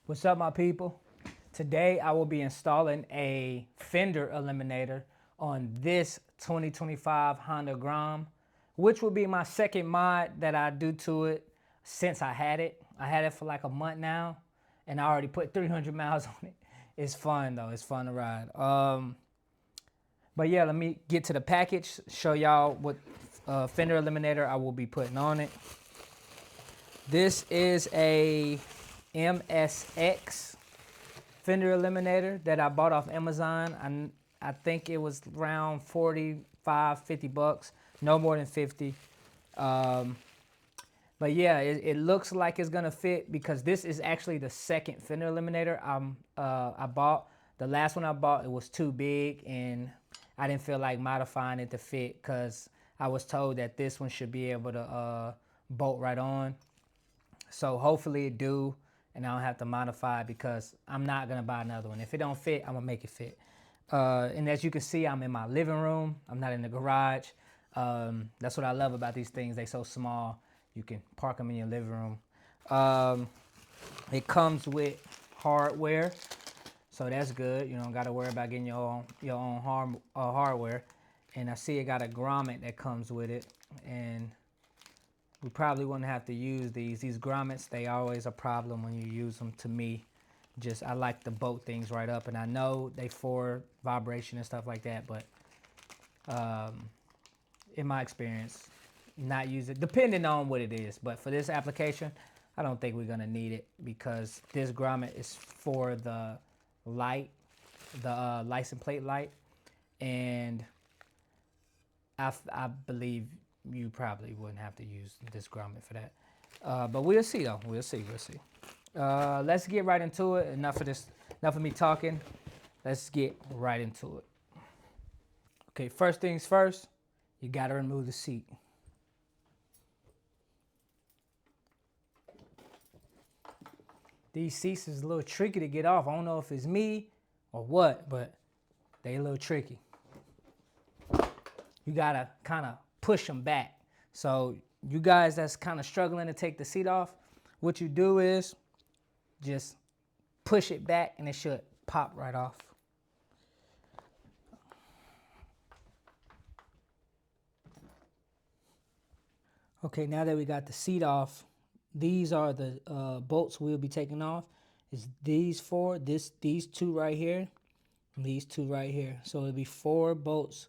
What's up, my people? Today I will be installing a fender eliminator on this 2025 Honda Grom, which will be my second mod that I do to it since I had it. I had it for like a month now, and I already put 300 miles on it. It's fun though. It's fun to ride. But yeah, let me get to the package, show y'all what fender eliminator I will be putting on it. This is a MSX fender eliminator that I bought off Amazon. I think it was around 45, 50 bucks, no more than 50. But yeah, it looks like it's gonna fit because this is actually the second fender eliminator I bought. The last one I bought, it was too big and I didn't feel like modifying it to fit because I was told that this one should be able to bolt right on. So hopefully it do, and I don't have to modify it because I'm not gonna buy another one. If it don't fit, I'm gonna make it fit. And as you can see, I'm in my living room. I'm not in the garage. That's what I love about these things. They so small. You can park them in your living room. It comes with hardware, so that's good. You don't got to worry about getting your own hardware. And I see it got a grommet that comes with it, and we probably wouldn't have to use these. These grommets, they always a problem when you use them to me. Just, I like to bolt things right up, and I know they for vibration and stuff like that, but in my experience, not use it, depending on what it is. But for this application, I don't think we're gonna need it because this grommet is for the light, the license plate light, and I believe you probably wouldn't have to use this grommet for that. But we'll see though. We'll see. Let's get right into it. Enough of me talking. Let's get right into it. Okay, first things first, you gotta remove the seat. These seats is a little tricky to get off. I don't know if it's me or what, but they a little tricky. You gotta kind of push them back. So you guys that's kind of struggling to take the seat off, what you do is just push it back and it should pop right off. Okay, now that we got the seat off, these are the bolts we'll be taking off. It's these four, these two right here, and these two right here. So it'll be 4 bolts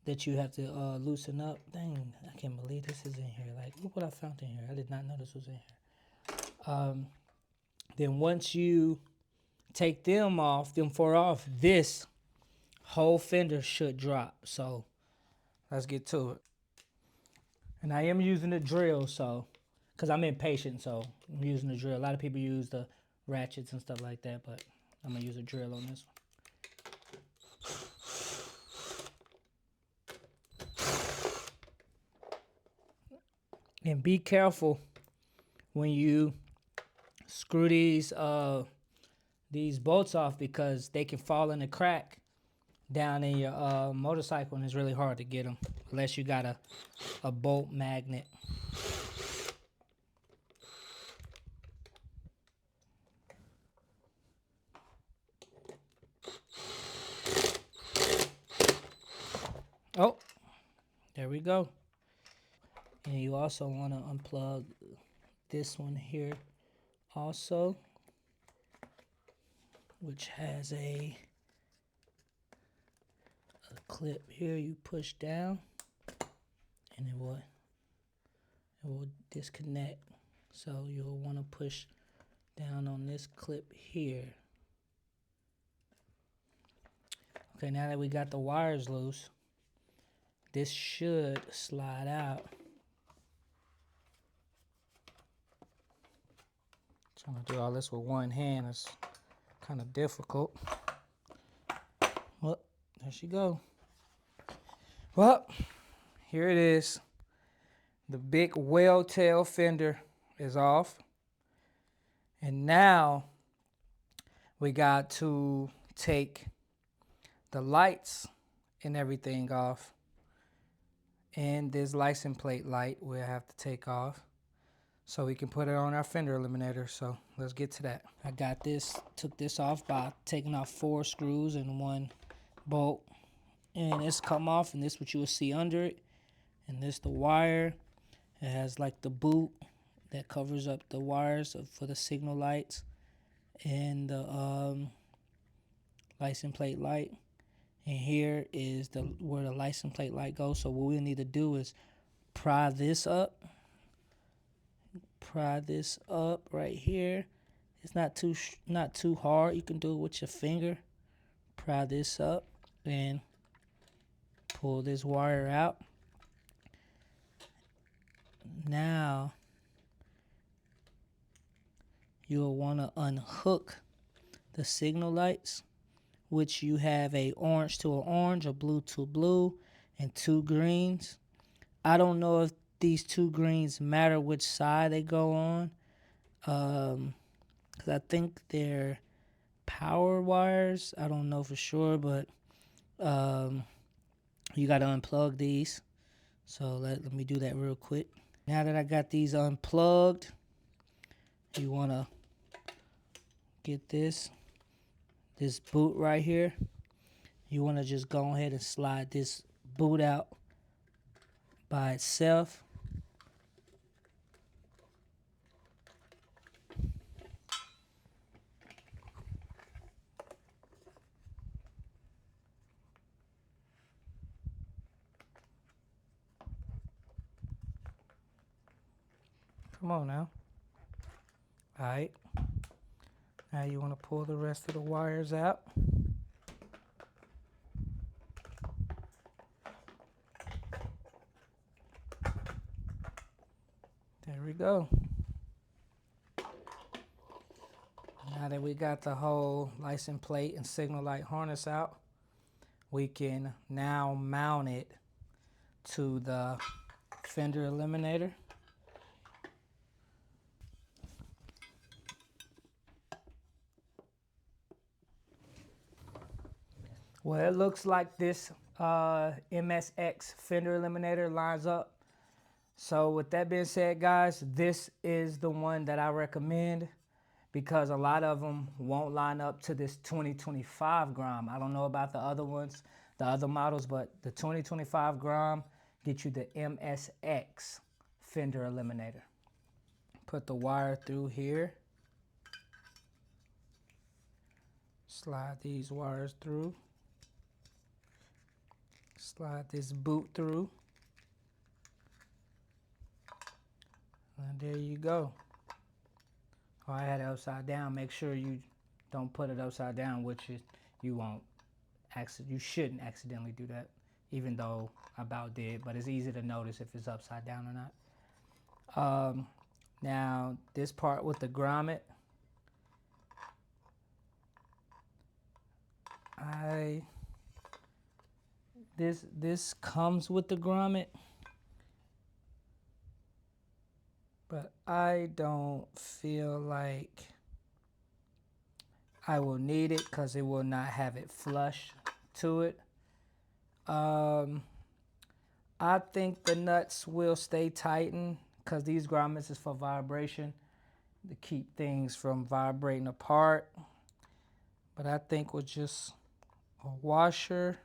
that you have to loosen up. Dang, I can't believe this is in here. Like, look what I found in here. I did not know this was in here. Then once you take them 4 off, this whole fender should drop. So let's get to it. And I am using a drill, so, because I'm impatient, so I'm using a drill. A lot of people use the ratchets and stuff like that, but I'm going to use a drill on this one. And be careful when you screw these bolts off because they can fall in a crack down in your motorcycle, and it's really hard to get them unless you got a bolt magnet. Oh, there we go. And you also want to unplug this one here also, which has a clip here you push down and it will disconnect. So you'll want to push down on this clip here. Okay, now that we got the wires loose, this should slide out. Trying to do all this with one hand is kind of difficult. Well, there she go. Well, here it is. The big whale tail fender is off. And now we got to take the lights and everything off. And this license plate light we'll have to take off. so we can put it on our fender eliminator. So let's get to that. I got this, took this off by taking off 4 screws and 1 bolt, and it's come off, and this is what you will see under it. And this the wire. It has like the boot that covers up the wires for the signal lights and the license plate light. And here is where the license plate light goes. So what we need to do is pry this up right here. It's not too hard. You can do it with your finger. Pry this up and pull this wire out. Now you'll want to unhook the signal lights, which you have a orange to an orange, a blue to blue, and 2 greens. I don't know if these 2 greens matter which side they go on, because I think they're power wires. I don't know for sure, but you got to unplug these. So let me do that real quick. Now that I got these unplugged, you want to get this boot right here. You want to just go ahead and slide this boot out by itself. Come on now. All right. Now you want to pull the rest of the wires out. There we go. Now that we got the whole license plate and signal light harness out, we can now mount it to the fender eliminator. Well, it looks like this MSX fender eliminator lines up. So with that being said, guys, this is the one that I recommend, because a lot of them won't line up to this 2025 grom. I don't know about the other ones, the other models, but the 2025 grom gets you the MSX fender eliminator. Put the wire through here. Slide these wires through. Slide this boot through. And there you go. Oh, I had it upside down. Make sure you don't put it upside down, which is you shouldn't accidentally do that, even though I about did, but it's easy to notice if it's upside down or not. Now this part with the grommet, this comes with the grommet, but I don't feel like I will need it because it will not have it flush to it. I think the nuts will stay tightened because these grommets is for vibration, to keep things from vibrating apart. But I think with just a washer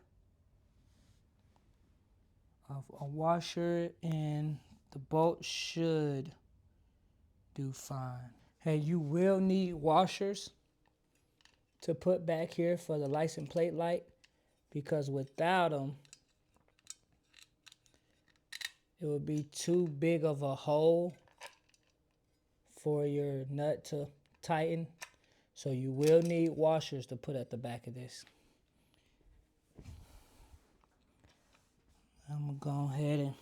and the bolt should do fine. Hey, you will need washers to put back here for the license plate light, because without them, it would be too big of a hole for your nut to tighten. So you will need washers to put at the back of this. I'm gonna go ahead and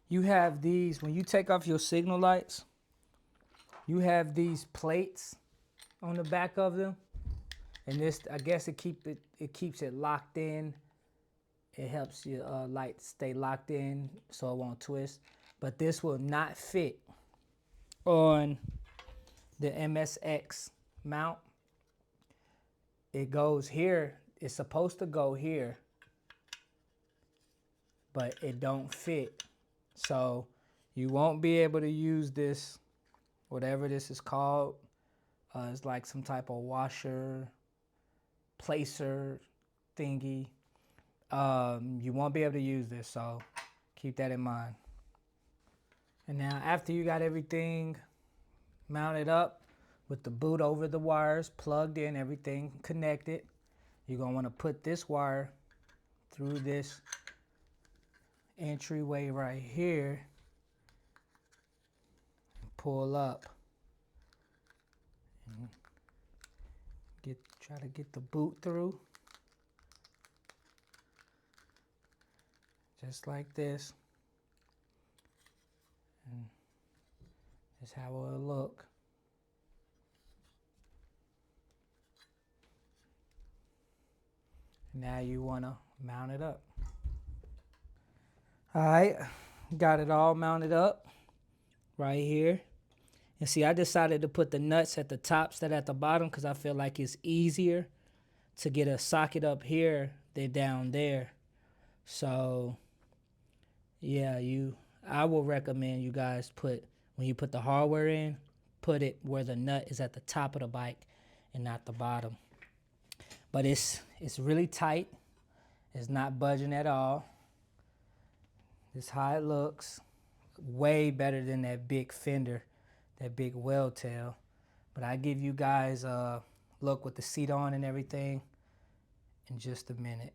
you have these, when you take off your signal lights, you have these plates on the back of them, and this, I guess it keeps it locked in. It helps your light stay locked in so it won't twist. But this will not fit on the MSX mount. it goes here. It's supposed to go here, but it don't fit. So you won't be able to use this, whatever this is called. It's like some type of washer, placer thingy. You won't be able to use this, so keep that in mind. And now after you got everything mounted up with the boot over the wires, plugged in, everything connected, you're going to want to put this wire through this entryway right here and pull up. And try to get the boot through. Just like this. And that's how it'll look. Now you want to mount it up. All right, got it all mounted up right here. And see, I decided to put the nuts at the top instead at the bottom because I feel like it's easier to get a socket up here than down there. So yeah, I will recommend you guys when you put the hardware in, put it where the nut is at the top of the bike and not the bottom. But it's really tight. It's not budging at all. This is how it looks. Way better than that big fender, that big weld tail. But I give you guys a look with the seat on and everything in just a minute.